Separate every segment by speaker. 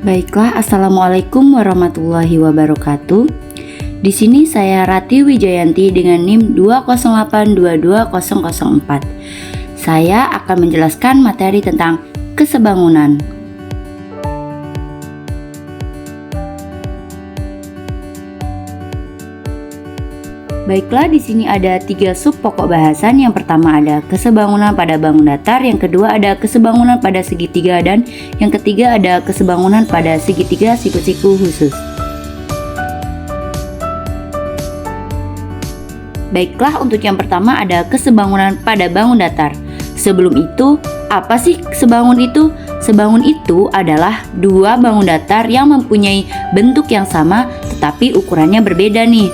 Speaker 1: Baiklah, Assalamualaikum warahmatullahi wabarakatuh. Di sini saya Rati Wijayanti dengan NIM 208220004. Saya akan menjelaskan materi tentang kesebangunan. Baiklah, di sini ada 3 sub pokok bahasan. Yang pertama ada kesebangunan pada bangun datar, yang kedua ada kesebangunan pada segitiga, dan yang ketiga ada kesebangunan pada segitiga siku-siku khusus. Baiklah, untuk yang pertama ada kesebangunan pada bangun datar. Sebelum itu, apa sih sebangun itu? Sebangun itu adalah dua bangun datar yang mempunyai bentuk yang sama tetapi ukurannya berbeda nih.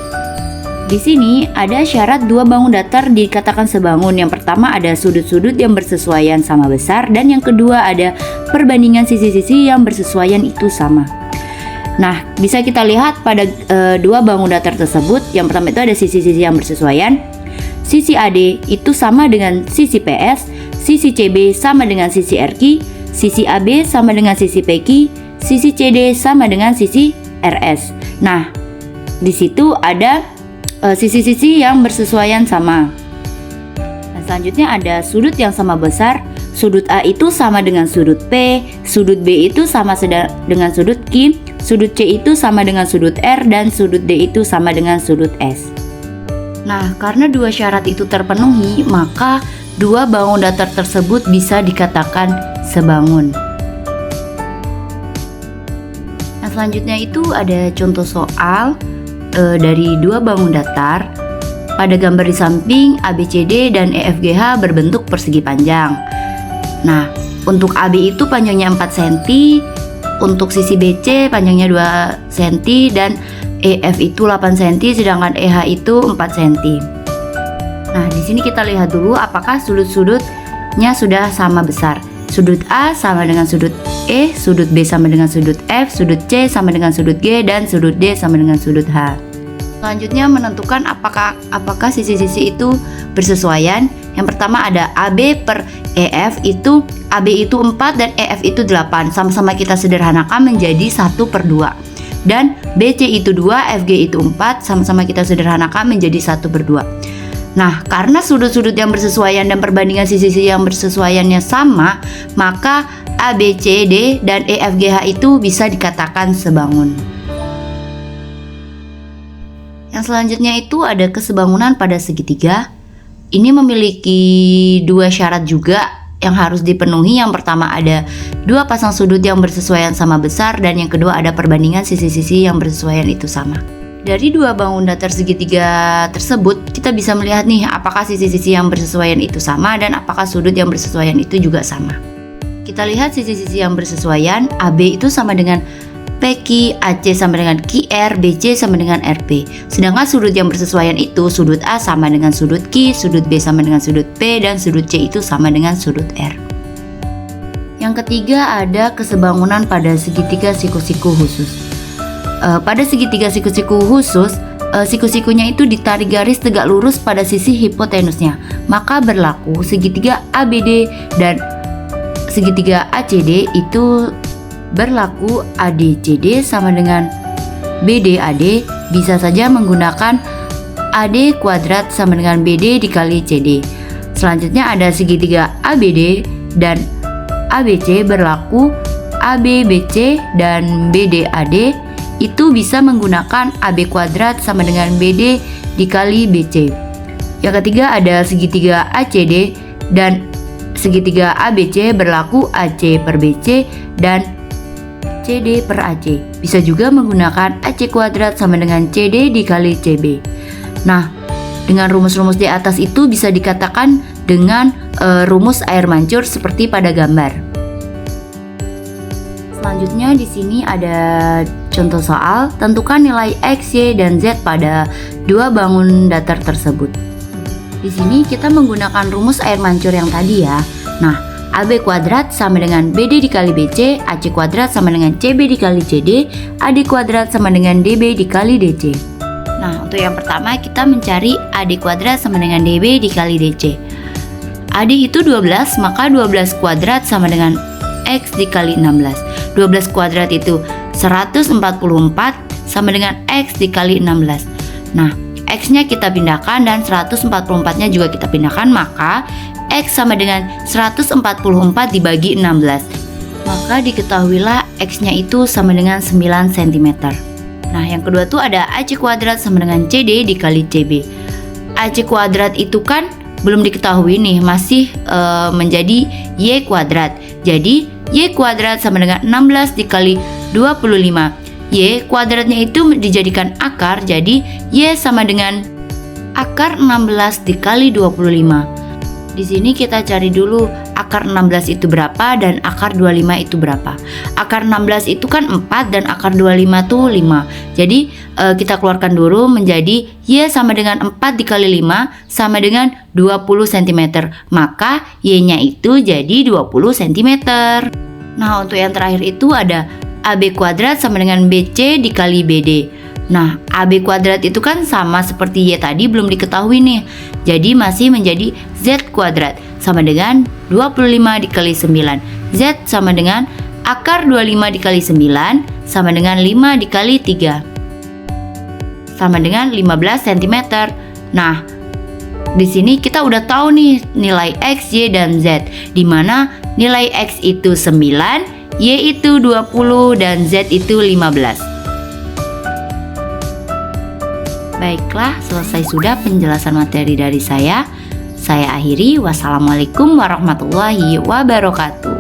Speaker 1: Di sini ada syarat dua bangun datar dikatakan sebangun. Yang pertama ada sudut-sudut yang bersesuaian sama besar, dan yang kedua ada perbandingan sisi-sisi yang bersesuaian itu sama. Nah, bisa kita lihat pada dua bangun datar tersebut. Yang pertama itu ada sisi-sisi yang bersesuaian. Sisi AD itu sama dengan sisi PS, sisi CB sama dengan sisi RQ, sisi AB sama dengan sisi PQ, sisi CD sama dengan sisi RS. Nah, di situ ada sisi-sisi yang bersesuaian sama. Nah, selanjutnya ada sudut yang sama besar. Sudut A itu sama dengan sudut P, sudut B itu sama dengan sudut Q, sudut C itu sama dengan sudut R, dan sudut D itu sama dengan sudut S. Nah, karena dua syarat itu terpenuhi, maka dua bangun datar tersebut bisa dikatakan sebangun. Nah, selanjutnya itu ada contoh soal dari dua bangun datar. Pada gambar di samping, ABCD dan EFGH berbentuk persegi panjang. Nah, untuk AB itu panjangnya 4 cm, untuk sisi BC panjangnya 2 cm, dan EF itu 8 cm, sedangkan EH itu 4 cm. Nah, di sini kita lihat dulu apakah sudut-sudutnya sudah sama besar. Sudut A sama dengan sudut E, sudut B sama dengan sudut F, sudut C sama dengan sudut G, dan sudut D sama dengan sudut H. Selanjutnya menentukan apakah sisi-sisi itu bersesuaian. Yang pertama ada AB per EF, itu AB itu 4 dan EF itu 8. Sama-sama kita sederhanakan menjadi 1/2. Dan BC itu 2, FG itu 4, sama-sama kita sederhanakan menjadi 1/2. Nah, karena sudut-sudut yang bersesuaian dan perbandingan sisi-sisi yang bersesuaiannya sama, maka ABCD dan EFGH itu bisa dikatakan sebangun. Yang selanjutnya itu ada kesebangunan pada segitiga. Ini memiliki dua syarat juga yang harus dipenuhi. Yang pertama ada dua pasang sudut yang bersesuaian sama besar, dan yang kedua ada perbandingan sisi-sisi yang bersesuaian itu sama. Dari dua bangun datar segitiga tersebut, kita bisa melihat nih apakah sisi-sisi yang bersesuaian itu sama dan apakah sudut yang bersesuaian itu juga sama. Kita lihat sisi-sisi yang bersesuaian. AB itu sama dengan PQ, AC sama dengan QR, BC sama dengan RP. Sedangkan sudut yang bersesuaian itu, sudut A sama dengan sudut Q, sudut B sama dengan sudut P, dan sudut C itu sama dengan sudut R. Yang ketiga ada kesebangunan pada segitiga siku-siku khusus. Pada segitiga siku-siku khusus, siku-sikunya itu ditarik garis tegak lurus pada sisi hipotenusnya. Maka berlaku segitiga ABD dan segitiga ACD itu berlaku ADCD sama dengan BDAD. Bisa saja menggunakan AD kuadrat sama dengan BD dikali CD. Selanjutnya ada segitiga ABD dan ABC, berlaku ABBC dan BDAD itu bisa menggunakan AB kuadrat sama dengan BD dikali BC. Yang ketiga ada segitiga ACD dan segitiga ABC, berlaku AC per BC dan CD per AC. Bisa juga menggunakan AC kuadrat sama dengan CD dikali CB. Nah, dengan rumus-rumus di atas itu bisa dikatakan dengan rumus air mancur seperti pada gambar. Selanjutnya di sini ada contoh soal. Tentukan nilai X, Y, dan Z pada dua bangun datar tersebut. Di sini kita menggunakan rumus air mancur yang tadi ya. Nah, AB kuadrat sama dengan BD dikali BC, AC kuadrat sama dengan CB dikali CD, AD kuadrat sama dengan DB dikali DC. Nah, untuk yang pertama kita mencari AD kuadrat sama dengan DB dikali DC. AD itu 12, maka 12 kuadrat sama dengan X dikali 16. 12 kuadrat itu 144 sama dengan X dikali 16. Nah, X-nya kita pindahkan dan 144-nya juga kita pindahkan, maka X sama dengan 144 dibagi 16. Maka diketahuilah X-nya itu sama dengan 9 cm. Nah, yang kedua tuh ada AC kuadrat sama dengan CD dikali CB. AC kuadrat itu kan belum diketahui nih, masih menjadi Y kuadrat. Jadi Y kuadrat sama dengan 16 dikali 25. Y kuadratnya itu dijadikan akar, jadi Y sama dengan akar 16 dikali 25. Di sini kita cari dulu akar 16 itu berapa dan akar 25 itu berapa. Akar 16 itu kan 4 dan akar 25 tuh 5. Jadi kita keluarkan dulu menjadi Y sama dengan 4 dikali 5 sama dengan 20 cm. Maka Y-nya itu jadi 20 cm. Nah, untuk yang terakhir itu ada AB kuadrat sama dengan BC dikali BD. Nah, AB kuadrat itu kan sama seperti Y tadi, belum diketahui nih. Jadi masih menjadi Z kuadrat sama dengan 25 dikali 9. Z sama dengan akar 25 dikali 9 sama dengan 5 dikali 3. Sama dengan 15 cm. Nah, di sini kita udah tahu nih nilai X, Y, dan Z, di mana nilai X itu 9, Y itu 20, dan Z itu 15. Baiklah, selesai sudah penjelasan materi dari saya. Saya akhiri. Wassalamualaikum warahmatullahi wabarakatuh.